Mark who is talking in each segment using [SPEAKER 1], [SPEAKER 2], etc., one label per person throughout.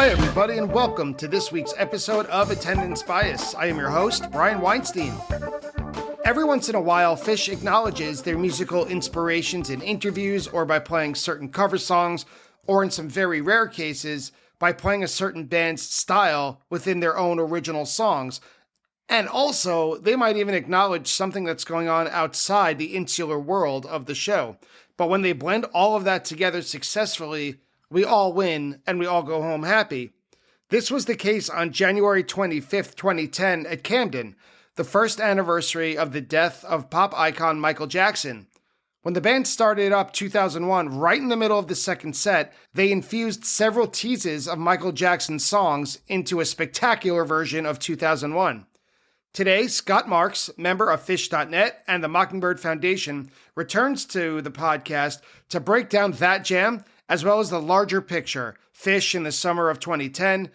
[SPEAKER 1] Hi, everybody, and welcome to this week's episode of Attendance Bias. I am your host, Brian Weinstein. Every once in a while, Phish acknowledges their musical inspirations in interviews or by playing certain cover songs, or in some very rare cases, by playing a certain band's style within their own original songs. And also, they might even acknowledge something that's going on outside the insular world of the show. But when they blend all of that together successfully, we all win and we all go home happy. This was the case on January 25th, 2010 at Camden, the first anniversary of the death of pop icon Michael Jackson. When the band started up 2001, right in the middle of the second set, they infused several teases of Michael Jackson's songs into a spectacular version of 2001. Today, Scott Marks, member of Phish.net and the Mockingbird Foundation, returns to the podcast to break down that jam as well as the larger picture, Phish in the summer of 2010,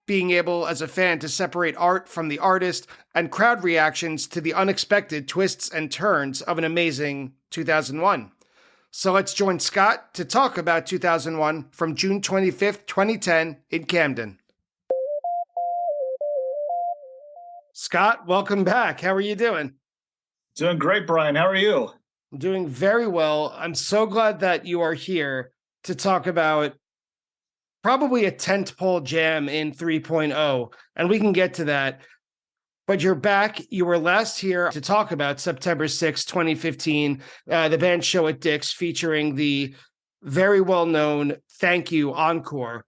[SPEAKER 1] being able as a fan to separate art from the artist, and crowd reactions to the unexpected twists and turns of an amazing 2001. So let's join Scott to talk about 2001 from June 25th, 2010 in Camden. Scott, welcome back. How are you doing?
[SPEAKER 2] Doing great, Brian. How are you?
[SPEAKER 1] I'm doing very well. I'm so glad that you are here to talk about probably a tentpole jam in 3.0, and we can get to that. But you're back. You were last here to talk about September 6, 2015, the band show at Dick's featuring the very well-known Thank You Encore.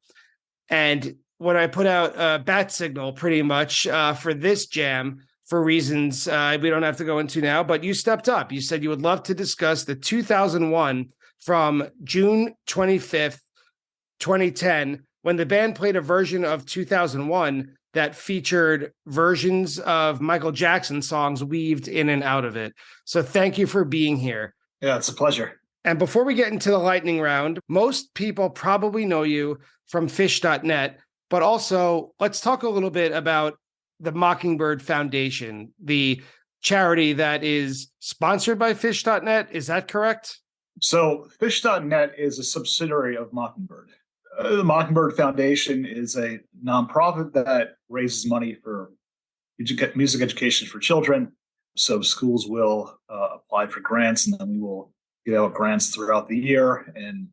[SPEAKER 1] And when I put out a bat signal pretty much for this jam, for reasons we don't have to go into now, but you stepped up. You said you would love to discuss the 2001 from June 25th, 2010, when the band played a version of 2001 that featured versions of Michael Jackson songs weaved in and out of it. So thank you for being here.
[SPEAKER 2] Yeah, it's a pleasure.
[SPEAKER 1] And before we get into the lightning round, most people probably know you from Phish.net, but also let's talk a little bit about the Mockingbird Foundation, the charity that is sponsored by Phish.net. Is that correct?
[SPEAKER 2] So Phish.net is a subsidiary of Mockingbird. The Mockingbird Foundation is a nonprofit that raises money for music education for children. So schools will apply for grants, and then we will give out grants throughout the year and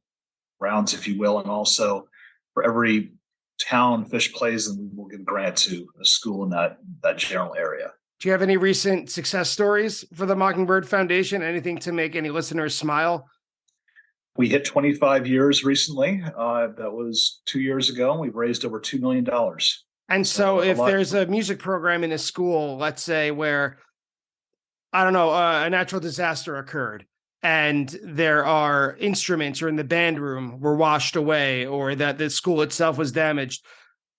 [SPEAKER 2] rounds, if you will. And also for every town Phish plays in, we will give a grant to a school in that general area.
[SPEAKER 1] Do you have any recent success stories for the Mockingbird Foundation? Anything to make any listeners smile?
[SPEAKER 2] We hit 25 years recently. That was 2 years ago. We've raised over $2 million.
[SPEAKER 1] And so if there's a music program in a school, let's say where, I don't know, a natural disaster occurred and there are instruments or in the band room were washed away or that the school itself was damaged,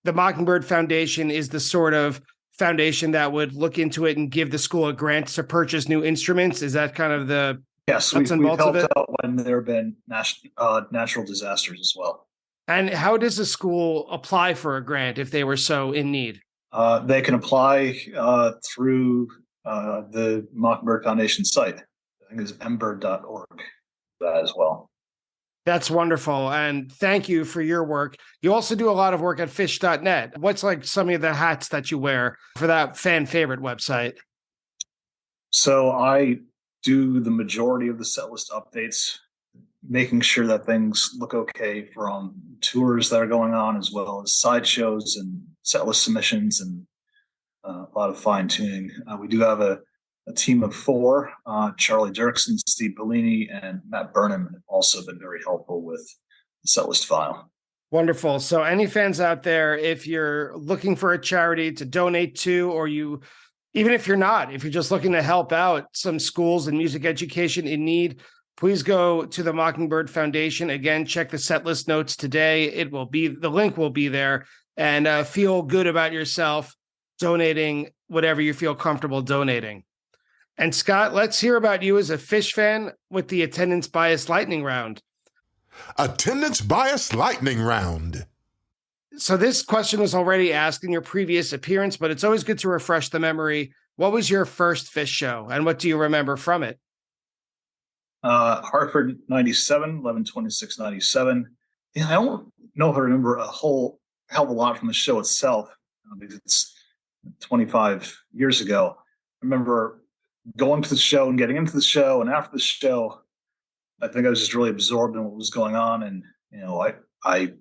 [SPEAKER 1] the Mockingbird Foundation is the sort of foundation that would look into it and give the school a grant to purchase new instruments. Is that kind of the
[SPEAKER 2] Yes, we've helped out when there have been natural disasters as well.
[SPEAKER 1] And how does a school apply for a grant if they were so in need?
[SPEAKER 2] They can apply through the Mockingbird Foundation site. I think it's mbird.org that as well.
[SPEAKER 1] That's wonderful. And thank you for your work. You also do a lot of work at Phish.net. What's like some of the hats that you wear for that fan favorite website?
[SPEAKER 2] So I do the majority of the set list updates, making sure that things look okay from tours that are going on, as well as sideshows and set list submissions and a lot of fine tuning. We do have a team of four, Charlie Dirksen, Steve Bellini, and Matt Burnham have also been very helpful with the set list file.
[SPEAKER 1] Wonderful. So any fans out there, if you're looking for a charity to donate to, or even if you're not, if you're just looking to help out some schools and music education in need, please go to the Mockingbird Foundation. Again, check the set list notes today. The link will be there, and feel good about yourself donating whatever you feel comfortable donating. And Scott, let's hear about you as a Phish fan with the Attendance Bias Lightning Round.
[SPEAKER 3] Attendance Bias Lightning Round.
[SPEAKER 1] So this question was already asked in your previous appearance, but it's always good to refresh the memory. What was your first Phish show, and what do you remember from it?
[SPEAKER 2] Hartford, 97, 11/26/97. Yeah, I don't know if I remember a whole held a lot from the show itself because it's 25 years ago. I remember going to the show and getting into the show, and after the show, I think I was just really absorbed in what was going on. And, I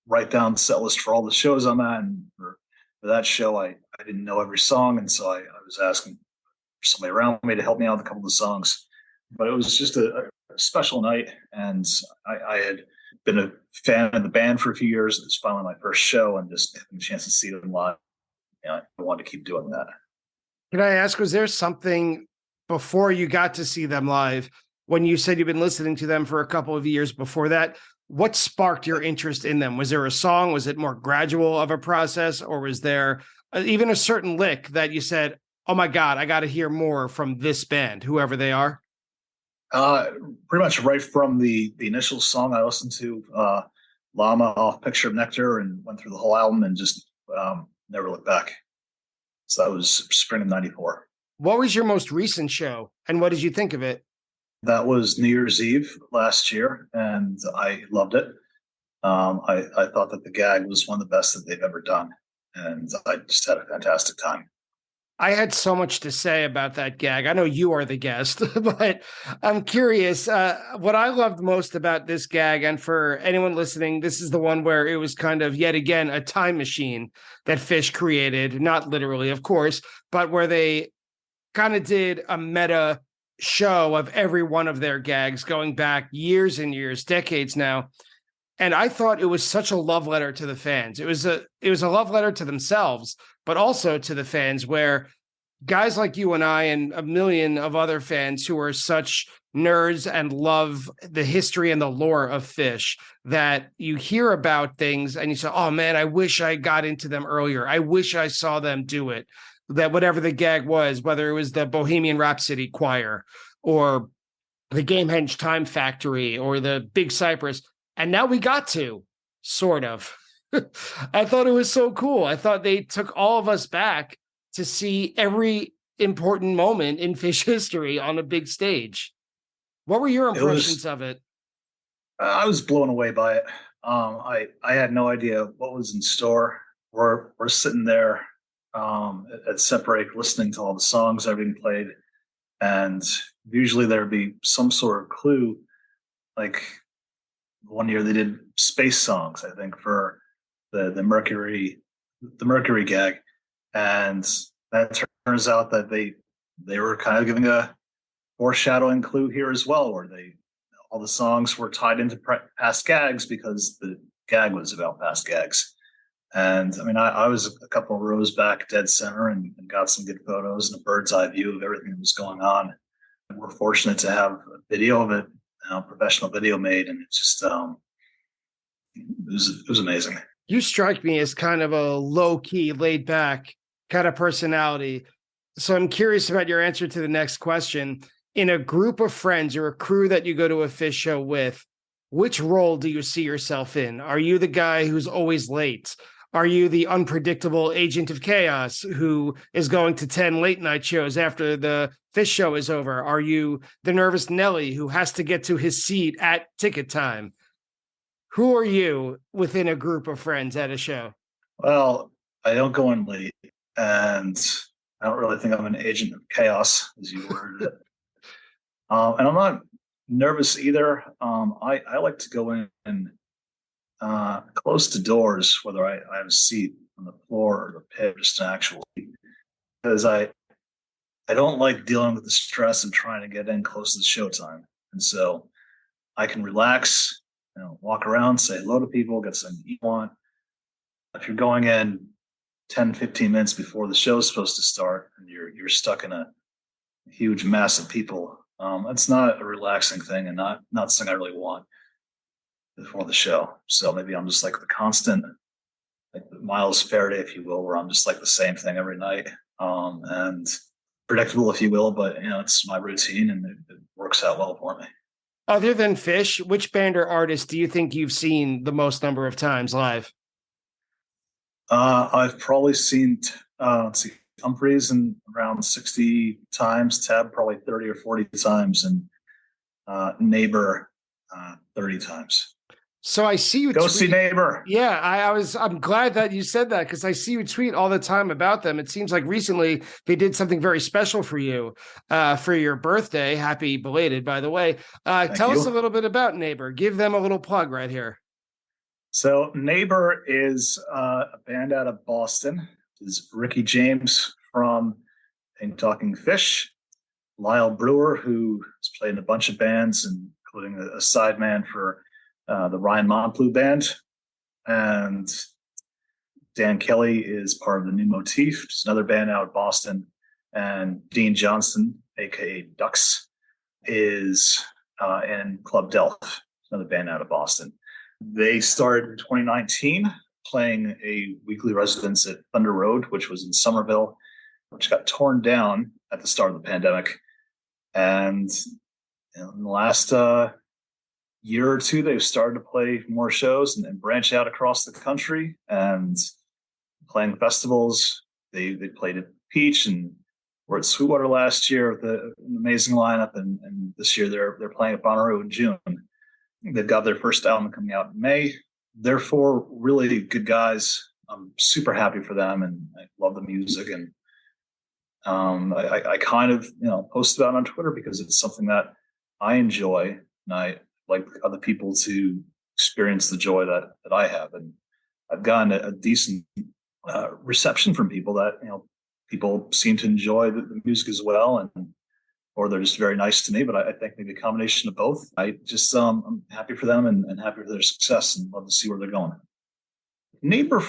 [SPEAKER 2] write down set list for all the shows I'm at. And for that show, I didn't know every song. And so I was asking for somebody around me to help me out with a couple of the songs. But it was just a special night. And I had been a fan of the band for a few years. It was finally my first show, and just having a chance to see them live. I wanted to keep doing that.
[SPEAKER 1] Can I ask, was there something before you got to see them live, when you said you've been listening to them for a couple of years before that, what sparked your interest in them? Was there a song? Was it more gradual of a process? Or was there even a certain lick that you said, oh my God, I got to hear more from this band, whoever they are?
[SPEAKER 2] Pretty much right from the initial song I listened to, Llama off Picture of Nectar, and went through the whole album and just never looked back. So that was spring of '94.
[SPEAKER 1] What was your most recent show, and what did you think of it?
[SPEAKER 2] That was New Year's Eve last year, and I loved it. I thought that the gag was one of the best that they've ever done, and I just had a fantastic time.
[SPEAKER 1] I had so much to say about that gag. I know you are the guest, but I'm curious. What I loved most about this gag, and for anyone listening, this is the one where it was kind of yet again a time machine that Phish created, not literally, of course, but where they kind of did a meta show of every one of their gags going back years and years, decades now. And I thought it was such a love letter to the fans. It was a love letter to themselves, but also to the fans, where guys like you and I and a million of other fans who are such nerds and love the history and the lore of Phish, that you hear about things and you say, oh man, I wish I got into them earlier. I wish I saw them do it. That whatever the gag was, whether it was the Bohemian Rhapsody choir or the Gamehenge Time Factory or the Big Cypress. And now we got to, sort of. I thought it was so cool. I thought they took all of us back to see every important moment in Phish history on a big stage. What were your impressions of it?
[SPEAKER 2] I was blown away by it. I had no idea what was in store. We're sitting there at set break listening to all the songs that are being played, and usually there'd be some sort of clue. Like one year they did space songs, I think, for the Mercury gag, and that turns out that they were kind of giving a foreshadowing clue here as well, where all the songs were tied into past gags because the gag was about past gags. And I mean, I was a couple of rows back, dead center, and got some good photos and a bird's eye view of everything that was going on. And we're fortunate to have a video of it, professional video made, and it's just it was amazing.
[SPEAKER 1] You strike me as kind of a low key, laid back kind of personality. So I'm curious about your answer to the next question. In a group of friends or a crew that you go to a Phish show with, which role do you see yourself in? Are you the guy who's always late? Are you the unpredictable agent of chaos who is going to 10 late night shows after the Phish show is over? Are you the nervous Nelly who has to get to his seat at ticket time? Who are you within a group of friends at a show?
[SPEAKER 2] Well, I don't go in late, and I don't really think I'm an agent of chaos, as you worded it. And I'm not nervous either. I like to go in and close to doors, whether I have a seat on the floor or the pit, just an actual seat, because I don't like dealing with the stress and trying to get in close to the showtime. And so I can relax, walk around, say hello to people, get something you want. If you're going in 10, 15 minutes before the show is supposed to start and you're stuck in a huge mass of people, it's not a relaxing thing, and not something I really want before the show. So maybe I'm just like the constant, like the Miles Faraday, if you will, where I'm just like the same thing every night, and predictable, if you will, but it's my routine and it works out well for me.
[SPEAKER 1] Other than Phish, which band or artist do you think you've seen the most number of times live?
[SPEAKER 2] I've probably seen Humphreys and around 60 times, Tab probably 30 or 40 times, and Neighbor 30 times.
[SPEAKER 1] So I see you
[SPEAKER 2] Go
[SPEAKER 1] tweet.
[SPEAKER 2] see Neighbor.
[SPEAKER 1] Yeah, I'm glad that you said that, because I see you tweet all the time about them. It seems like recently they did something very special for you for your birthday. Happy belated, by the way. Tell us a little bit about Neighbor. Give them a little plug right here.
[SPEAKER 2] So Neighbor is a band out of Boston. Is Ricky James from Talking Phish, Lyle Brewer, who has played in a bunch of bands, including a sideman for the Ryan Montplu band, and Dan Kelly is part of the New Motif, which is another band out of Boston, and Dean Johnston, aka Ducks, is in Club Delph, another band out of Boston. They started in 2019 playing a weekly residence at Thunder Road, which was in Somerville, which got torn down at the start of the pandemic. And in the last year or two, they've started to play more shows and branch out across the country and playing festivals. They played at Peach and were at Sweetwater last year with an amazing lineup, and this year they're playing at Bonnaroo in June. They've got their first album coming out in May. They're four really good guys. I'm super happy for them, and I love the music. And I kind of post about it on Twitter because it's something that I enjoy, and I like other people to experience the joy that I have. And I've gotten a decent reception from people that people seem to enjoy the music as well, and or they're just very nice to me. But I think maybe a combination of both. I just I'm happy for them and happy for their success, and love to see where they're going. Neighbor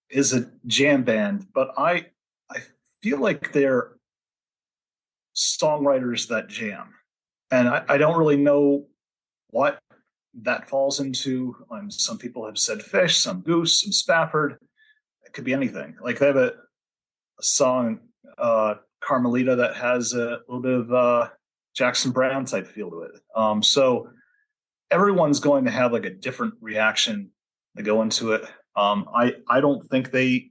[SPEAKER 2] is a jam band, but I feel like they're songwriters that jam, and I don't really know what that falls into. Some people have said Phish, some Goose, some Spafford. It could be anything. Like they have a song, Carmelita, that has a little bit of Jackson Browne type feel to it. So everyone's going to have like a different reaction to go into it. I don't think they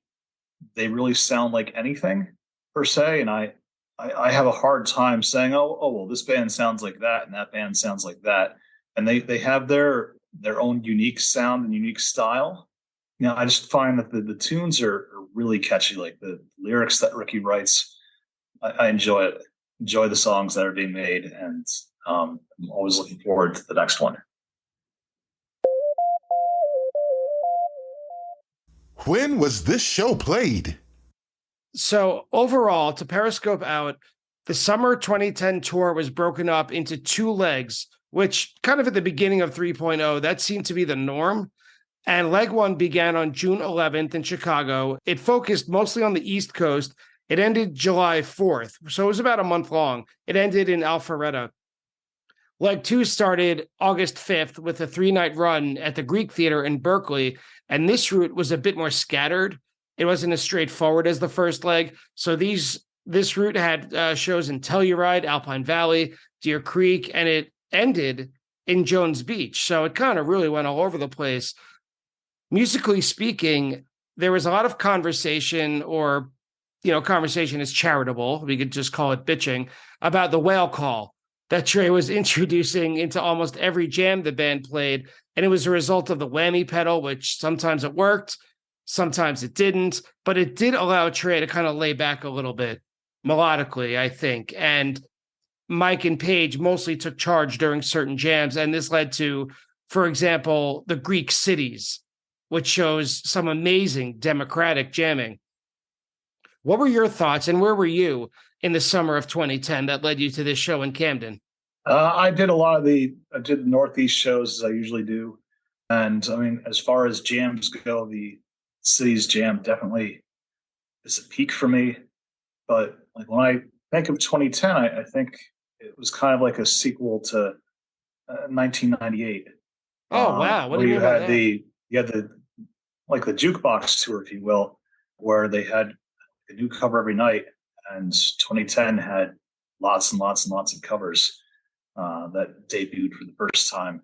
[SPEAKER 2] really sound like anything per se, and I have a hard time saying, oh well, this band sounds like that and that band sounds like that, and they have their own unique sound and unique style. I just find that the tunes are really catchy, like the lyrics that Ricky writes. I enjoy it. Enjoy the songs that are being made, and I'm always looking forward to the next one.
[SPEAKER 3] When was this show played?
[SPEAKER 1] So overall, to Periscope out, the summer 2010 tour was broken up into two legs, which kind of at the beginning of 3.0, that seemed to be the norm. And leg one began on June 11th in Chicago. It focused mostly on the East Coast. It ended July 4th, so it was about a month long. It ended in Alpharetta. Leg two started August 5th with a 3-night run at the Greek Theater in Berkeley, and this route was a bit more scattered. It wasn't as straightforward as the first leg. So this route had shows in Telluride, Alpine Valley, Deer Creek, and it ended in Jones Beach. So it kind of really went all over the place. Musically speaking, there was a lot of conversation, or conversation is charitable, we could just call it bitching, about the whale call that Trey was introducing into almost every jam the band played. And it was a result of the whammy pedal, which sometimes it worked, sometimes it didn't, but it did allow Trey to kind of lay back a little bit melodically, I think. And Mike and Paige mostly took charge during certain jams. And this led to, for example, the Greek Cities, which shows some amazing democratic jamming. What were your thoughts, and where were you in the summer of 2010 that led you to this show in Camden?
[SPEAKER 2] I did the Northeast shows as I usually do. And I mean, as far as jams go, the Cities jam definitely is a peak for me. But like when I think of 2010, I think it was kind of like a sequel to 1998.
[SPEAKER 1] Oh, wow. What do you mean by that?
[SPEAKER 2] You had the jukebox tour, if you will, where they had a new cover every night, and 2010 had lots and lots and lots of covers that debuted for the first time.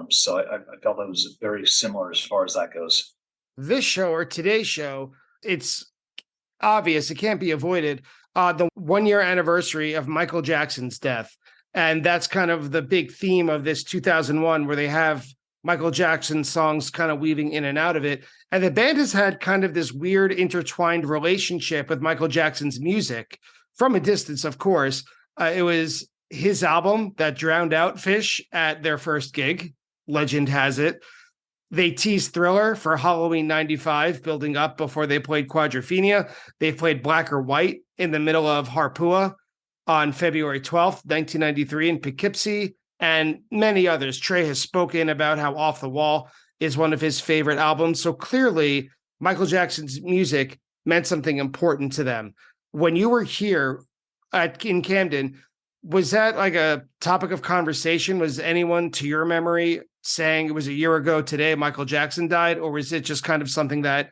[SPEAKER 2] So I felt that was very similar as far as that goes.
[SPEAKER 1] This show, or today's show, it's obvious, it can't be avoided. The 1-year anniversary of Michael Jackson's death. And that's kind of the big theme of this 2001, where they have Michael Jackson's songs kind of weaving in and out of it. And the band has had kind of this weird intertwined relationship with Michael Jackson's music from a distance, of course. It was his album that drowned out Phish at their first gig. Legend has it. They teased Thriller for Halloween 95, building up before they played Quadrophenia. They played Black or White in the middle of Harpua on February 12th, 1993 in Poughkeepsie, and many others. Trey has spoken about how Off the Wall is one of his favorite albums. So clearly, Michael Jackson's music meant something important to them. When you were here in Camden, was that like a topic of conversation? Was anyone, to your memory, saying it was a year ago today Michael Jackson died, or was it just kind of something that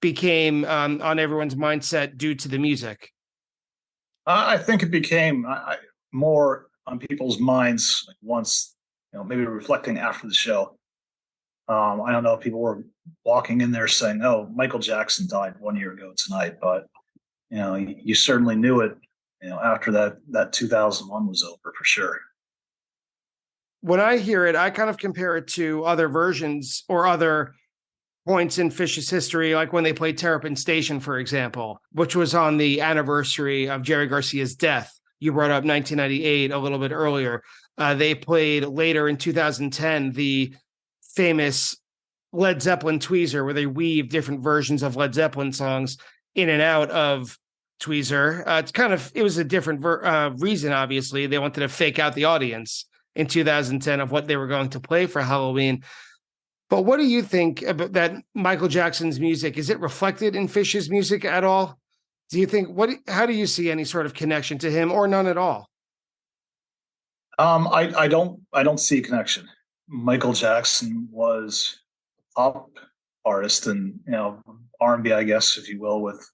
[SPEAKER 1] became on everyone's mindset due to the music?
[SPEAKER 2] I think it became more on people's minds once, maybe reflecting after the show. I don't know if people were walking in there saying, "Oh, Michael Jackson died 1 year ago tonight," but you certainly knew it. After that 2001 was over, for sure.
[SPEAKER 1] When I hear it, I kind of compare it to other versions or other points in Phish's history, like when they played Terrapin Station, for example, which was on the anniversary of Jerry Garcia's death. You brought up 1998 a little bit earlier. They played later in 2010 the famous Led Zeppelin Tweezer, where they weave different versions of Led Zeppelin songs in and out of Tweezer. It was a different reason, obviously. They wanted to fake out the audience in 2010 of what they were going to play for Halloween. But what do you think about that Michael Jackson's music? Is it reflected in Phish's music at all? Do you think, how do you see any sort of connection to him, or none at all?
[SPEAKER 2] I don't see a connection. Michael Jackson was a pop artist and, R&B, I guess, if you will, with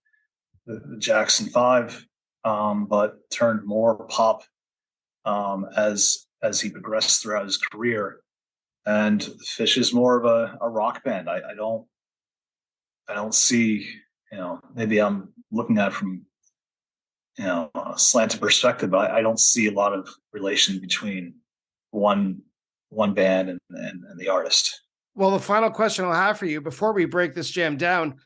[SPEAKER 2] the Jackson 5, but turned more pop as he progressed throughout his career. And Phish is more of a rock band. I don't see, maybe I'm looking at it from, a slanted perspective, but I don't see a lot of relation between one band and the artist.
[SPEAKER 1] Well, the final question I'll have for you before we break this jam down,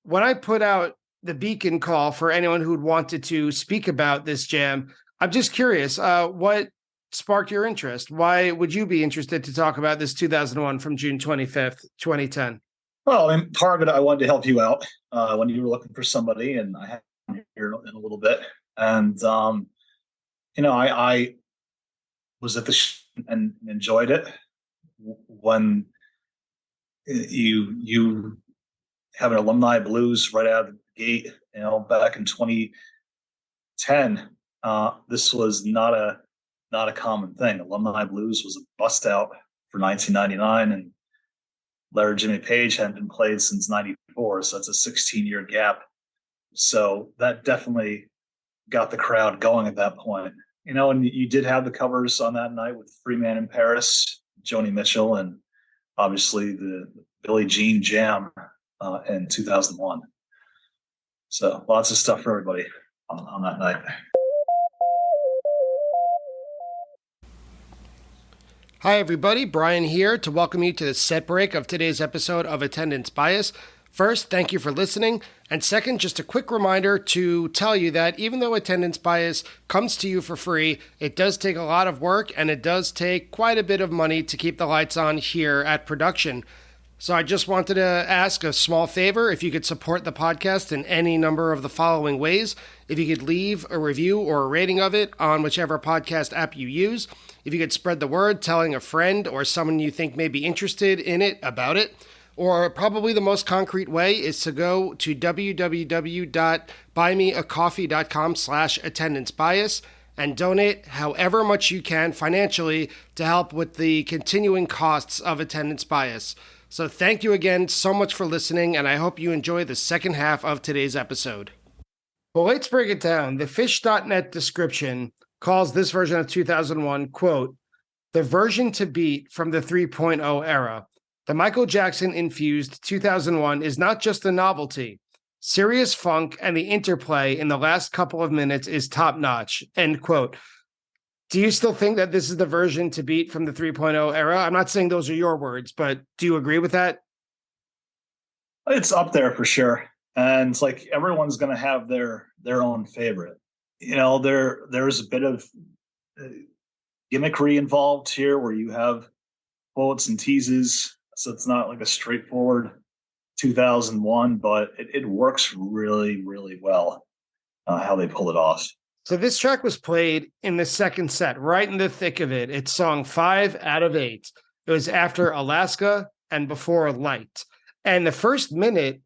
[SPEAKER 1] when I put out the beacon call for anyone who'd wanted to speak about this jam, I'm just curious, what sparked your interest? Why would you be interested to talk about this 2001 from June 25th, 2010?
[SPEAKER 2] Well, and part of it, I wanted to help you out when you were looking for somebody, and I have here in a little bit. And, I was at the show and enjoyed it. When you have an alumni blues right out of the gate, back in 2010, this was not a common thing. Alumni blues was a bust out for 1999, and Larry Jimmy Page hadn't been played since 94, so that's a 16-year gap. So that definitely got the crowd going at that point. And you did have the covers on that night with Free Man in Paris, Joni Mitchell, and obviously the Billie Jean Jam in 2001. So lots of stuff for everybody on that night.
[SPEAKER 1] Hi, everybody. Brian here to welcome you to the set break of today's episode of Attendance Bias. First, thank you for listening. And second, just a quick reminder to tell you that even though Attendance Bias comes to you for free, it does take a lot of work and it does take quite a bit of money to keep the lights on here at production. So I just wanted to ask a small favor if you could support the podcast in any number of the following ways. If you could leave a review or a rating of it on whichever podcast app you use. If you could spread the word, telling a friend or someone you think may be interested in it about it. Or probably the most concrete way is to go to www.buymeacoffee.com/attendancebias and donate however much you can financially to help with the continuing costs of Attendance Bias. So thank you again so much for listening, and I hope you enjoy the second half of today's episode. Well, let's break it down. The Phish.net description calls this version of 2001, quote, the version to beat from the 3.0 era. The Michael Jackson infused 2001 is not just a novelty. Serious funk and the interplay in the last couple of minutes is top-notch, end quote. Do you still think that this is the version to beat from the 3.0 era? I'm not saying those are your words, but do you agree with that?
[SPEAKER 2] It's up there for sure. And it's like everyone's going to have their own favorite. There's a bit of gimmickry involved here where you have quotes and teases. So it's not like a straightforward 2001, but it works really, really well how they pull it off.
[SPEAKER 1] So this track was played in the second set, right in the thick of it. It's song 5 out of 8. It was after Alaska and before Light. And the first minute,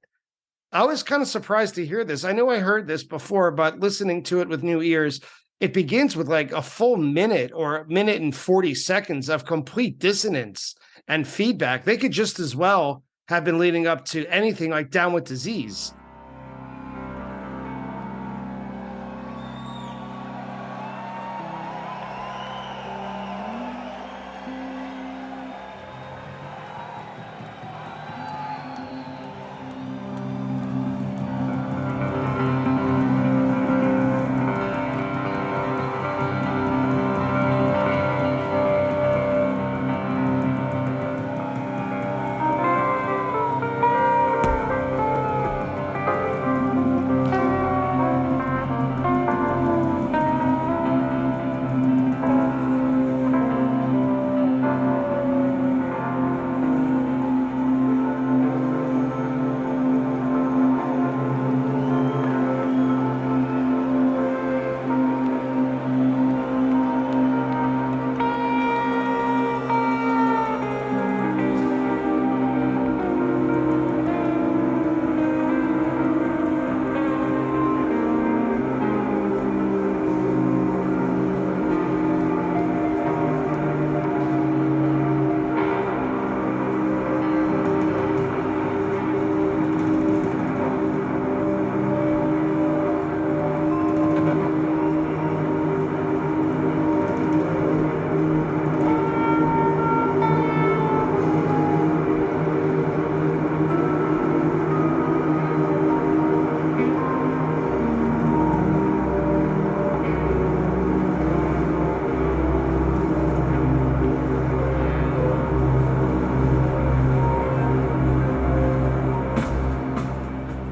[SPEAKER 1] I was kind of surprised to hear this. I know I heard this before, but listening to it with new ears, it begins with like a full minute or a minute and 40 seconds of complete dissonance and feedback. They could just as well have been leading up to anything like Down with Disease.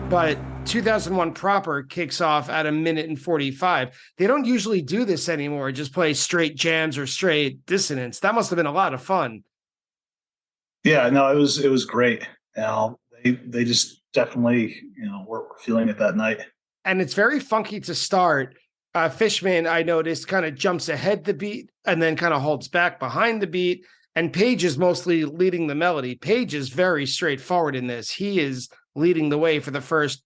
[SPEAKER 1] But 2001 proper kicks off at a minute and 45. They don't usually do this anymore, just play straight jams or straight dissonance. That must have been a lot of fun.
[SPEAKER 2] Yeah, no, it was great. They just definitely were feeling it that night.
[SPEAKER 1] And it's very funky to start. Fishman, I noticed, kind of jumps ahead the beat and then kind of holds back behind the beat. And Page is mostly leading the melody. Page is very straightforward in this. He is leading the way for the first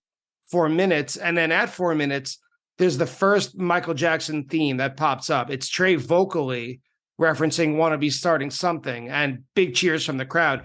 [SPEAKER 1] 4 minutes. And then at 4 minutes, there's the first Michael Jackson theme that pops up. It's Trey vocally referencing "Wanna Be Starting Something," and big cheers from the crowd.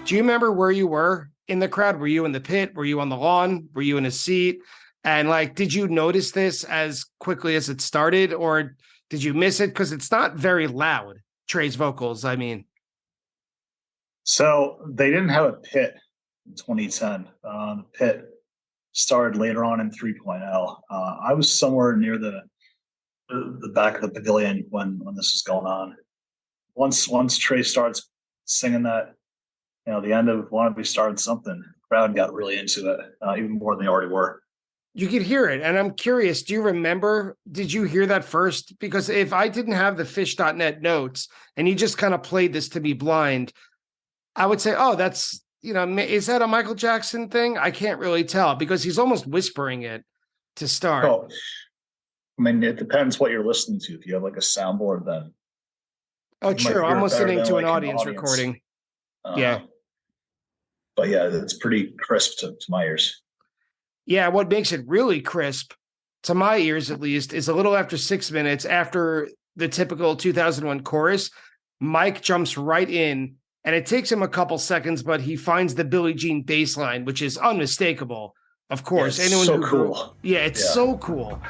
[SPEAKER 1] Do you remember where you were in the crowd? Were you in the pit? Were you on the lawn? Were you in a seat? And like, did you notice this as quickly as it started, or did you miss it? Because it's not very loud, Trey's vocals, I mean.
[SPEAKER 2] So they didn't have a pit in 2010. The pit started later on in 3.0. I was somewhere near the back of the pavilion when this was going on. Once Trey starts singing that, the end of "Wanna Be Starting Something," crowd got really into it, even more than they already were.
[SPEAKER 1] You could hear it. And I'm curious, do you remember, did you hear that first? Because if I didn't have the Phish.net notes and you just kind of played this to me blind, I would say, oh, that's, is that a Michael Jackson thing? I can't really tell because he's almost whispering it to start.
[SPEAKER 2] Oh, I mean, it depends what you're listening to. If you have like a soundboard, then.
[SPEAKER 1] Oh, true. I'm listening to an audience recording. Yeah.
[SPEAKER 2] But yeah, it's pretty crisp to my ears.
[SPEAKER 1] Yeah, what makes it really crisp, to my ears at least, is a little after 6 minutes after the typical 2001 chorus, Mike jumps right in, and it takes him a couple seconds, but he finds the Billie Jean bass line, which is unmistakable, of course.
[SPEAKER 2] Yeah, it's so cool.
[SPEAKER 1] It's so cool.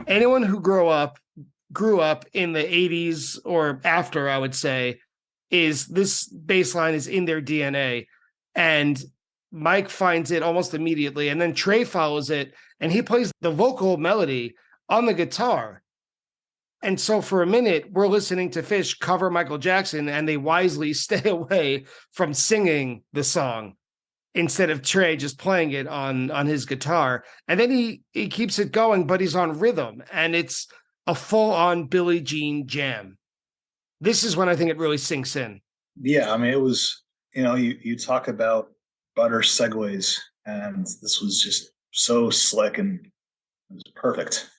[SPEAKER 1] Anyone who grew up in the 80s or after, I would say, is this bass line is in their DNA. And Mike finds it almost immediately. And then Trey follows it and he plays the vocal melody on the guitar. And so for a minute, we're listening to Phish cover Michael Jackson and they wisely stay away from singing the song instead of Trey just playing it on his guitar. And then he keeps it going, but he's on rhythm. And it's a full-on Billie Jean jam. This is when I think it really sinks in.
[SPEAKER 2] Yeah, I mean, it was, you talk about butter segues, and this was just so slick and it was perfect.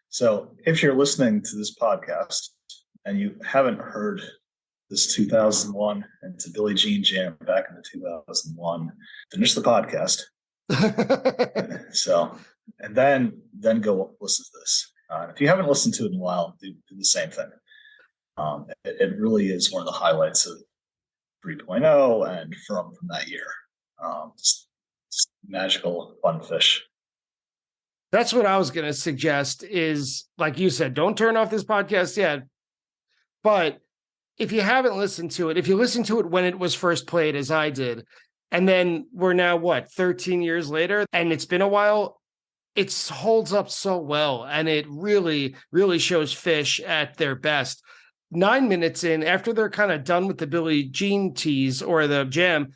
[SPEAKER 2] So if you're listening to this podcast and you haven't heard this 2001 and to Billie Jean jam back in the 2001, finish the podcast. So, and then go listen to this. If you haven't listened to it in a while, do the same thing. It really is one of the highlights of 3.0 and from that year. Just magical, fun Phish.
[SPEAKER 1] That's what I was going to suggest is, like you said, don't turn off this podcast yet. But if you haven't listened to it, if you listened to it when it was first played, as I did, and then we're now, 13 years later, and it's been a while, it holds up so well. And it really, really shows Phish at their best. 9 minutes in, after they're kind of done with the Billie Jean tease or the jam,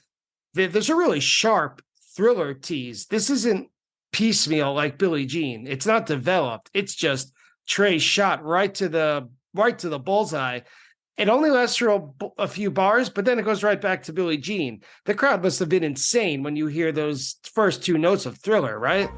[SPEAKER 1] there's a really sharp Thriller tease. This isn't piecemeal like Billie Jean. It's not developed. It's just Trey shot right to the bullseye. It only lasts for a few bars, but then it goes right back to Billie Jean. The crowd must have been insane when you hear those first 2 notes of Thriller, right?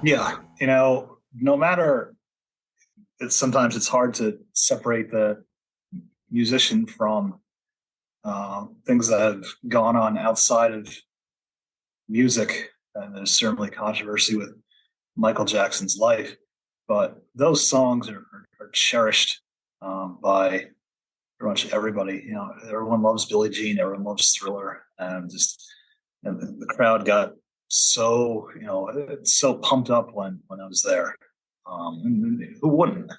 [SPEAKER 2] Yeah, no matter, sometimes it's hard to separate the musician from things that have gone on outside of music. And there's certainly controversy with Michael Jackson's life, but those songs are cherished by pretty much everybody. Everyone loves Billie Jean, everyone loves Thriller, and the crowd got so so pumped up when I was there. Who wouldn't?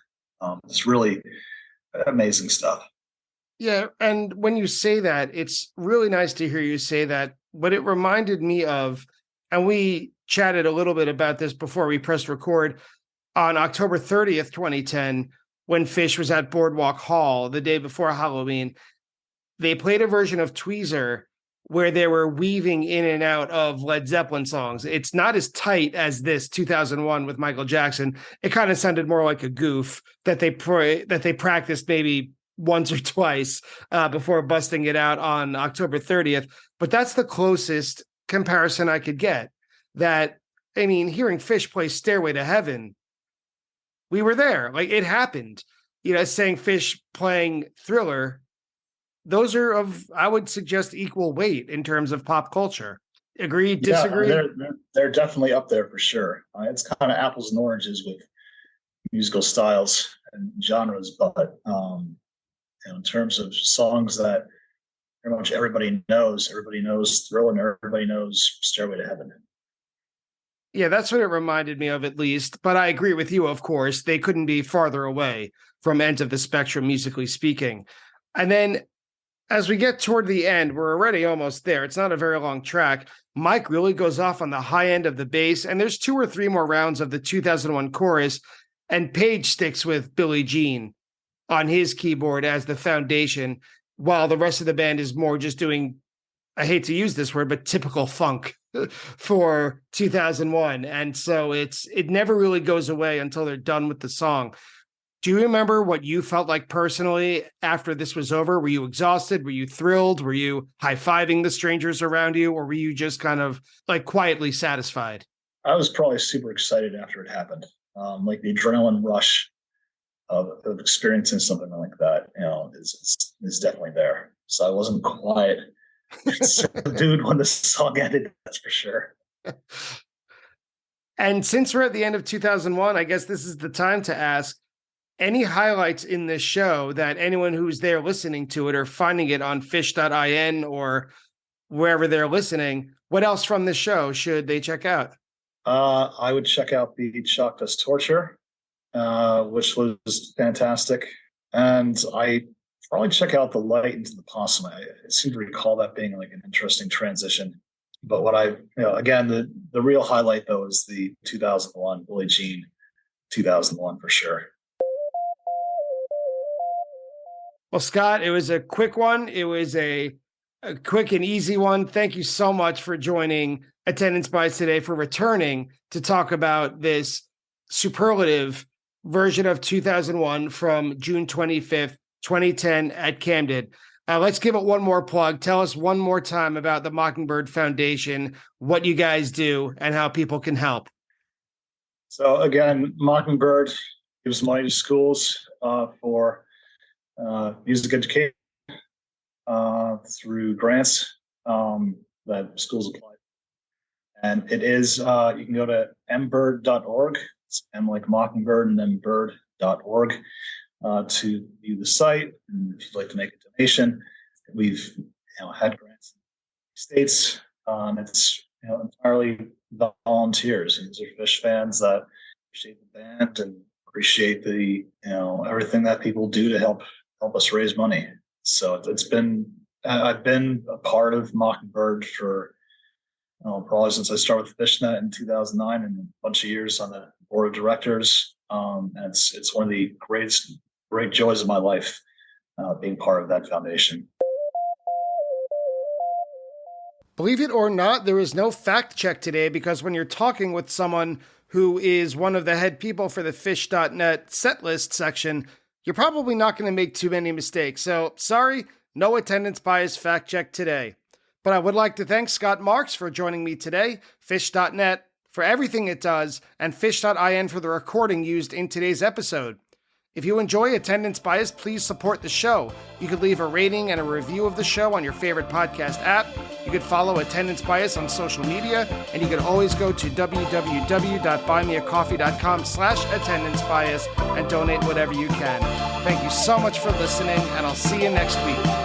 [SPEAKER 2] It's really amazing stuff.
[SPEAKER 1] Yeah, and when you say that, it's really nice to hear you say that. But it reminded me of, and we chatted a little bit about this before we pressed record, on October 30th, 2010, when Phish was at Boardwalk Hall the day before Halloween. They played a version of Tweezer where they were weaving in and out of Led Zeppelin songs. It's not as tight as this 2001 with Michael Jackson. It kind of sounded more like a goof that they practiced maybe once or twice before busting it out on October 30th. But that's the closest comparison I could get. Hearing Phish play Stairway to Heaven, we were there. Like, it happened. Saying Phish playing Thriller, those are of, I would suggest, equal weight in terms of pop culture. Agree, disagree?
[SPEAKER 2] Yeah, they're definitely up there for sure. It's kind of apples and oranges with musical styles and genres, but in terms of songs that pretty much everybody knows Thriller and everybody knows Stairway to Heaven.
[SPEAKER 1] Yeah, that's what it reminded me of, at least. But I agree with you, of course. They couldn't be farther away from ends of the spectrum, musically speaking. And then as we get toward the end, we're already almost there. It's not a very long track. Mike really goes off on the high end of the bass, and there's 2 or 3 more rounds of the 2001 chorus, and Page sticks with Billie Jean on his keyboard as the foundation, while the rest of the band is more just doing, I hate to use this word, but typical funk for 2001. And so it never really goes away until they're done with the song. Do you remember what you felt like personally after this was over? Were you exhausted? Were you thrilled? Were you high-fiving the strangers around you? Or were you just kind of like quietly satisfied?
[SPEAKER 2] I was probably super excited after it happened. Like the adrenaline rush of experiencing something like that, is definitely there. So I wasn't quiet, dude, when the song ended, that's for sure.
[SPEAKER 1] And since we're at the end of 2001, I guess this is the time to ask, any highlights in this show that anyone who's there listening to it or finding it on phish.in or wherever they're listening, what else from this show should they check out?
[SPEAKER 2] I would check out the Shocked Us Torture, which was fantastic. And I probably check out The Light into the Possum. I seem to recall that being like an interesting transition. But what again, the real highlight though is the 2001 Billie Jean 2001 for sure.
[SPEAKER 1] Well, Scott, it was a quick one. It was a quick and easy one. Thank you so much for joining Attendance Bias today, for returning to talk about this superlative version of 2001 from June 25th, 2010 at Camden. Let's give it one more plug. Tell us one more time about the Mockingbird Foundation, what you guys do, and how people can help.
[SPEAKER 2] So again, Mockingbird gives money to schools for music education through grants that schools apply. And it is, you can go to mbird.org. It's M like Mockingbird and then bird.org to view the site. And if you'd like to make a donation, we've had grants in the states. It's entirely volunteers. These are Phish fans that appreciate the band and appreciate the everything that people do to help us raise money. So it's been I've been a part of Mockingbird for probably since I started with Fishnet in 2009, and a bunch of years on the board of directors. And it's one of the great joys of my life, being part of that foundation.
[SPEAKER 1] Believe it or not, there is no fact check today, because when you're talking with someone who is one of the head people for the Phish.net setlist section, you're probably not going to make too many mistakes. So sorry, no attendance bias fact check today. But I would like to thank Scott Marks for joining me today, Phish.net for everything it does, and Phish.in for the recording used in today's episode. If you enjoy Attendance Bias, please support the show. You could leave a rating and a review of the show on your favorite podcast app. You could follow Attendance Bias on social media, and you could always go to www.buymeacoffee.com/attendancebias and donate whatever you can. Thank you so much for listening, and I'll see you next week.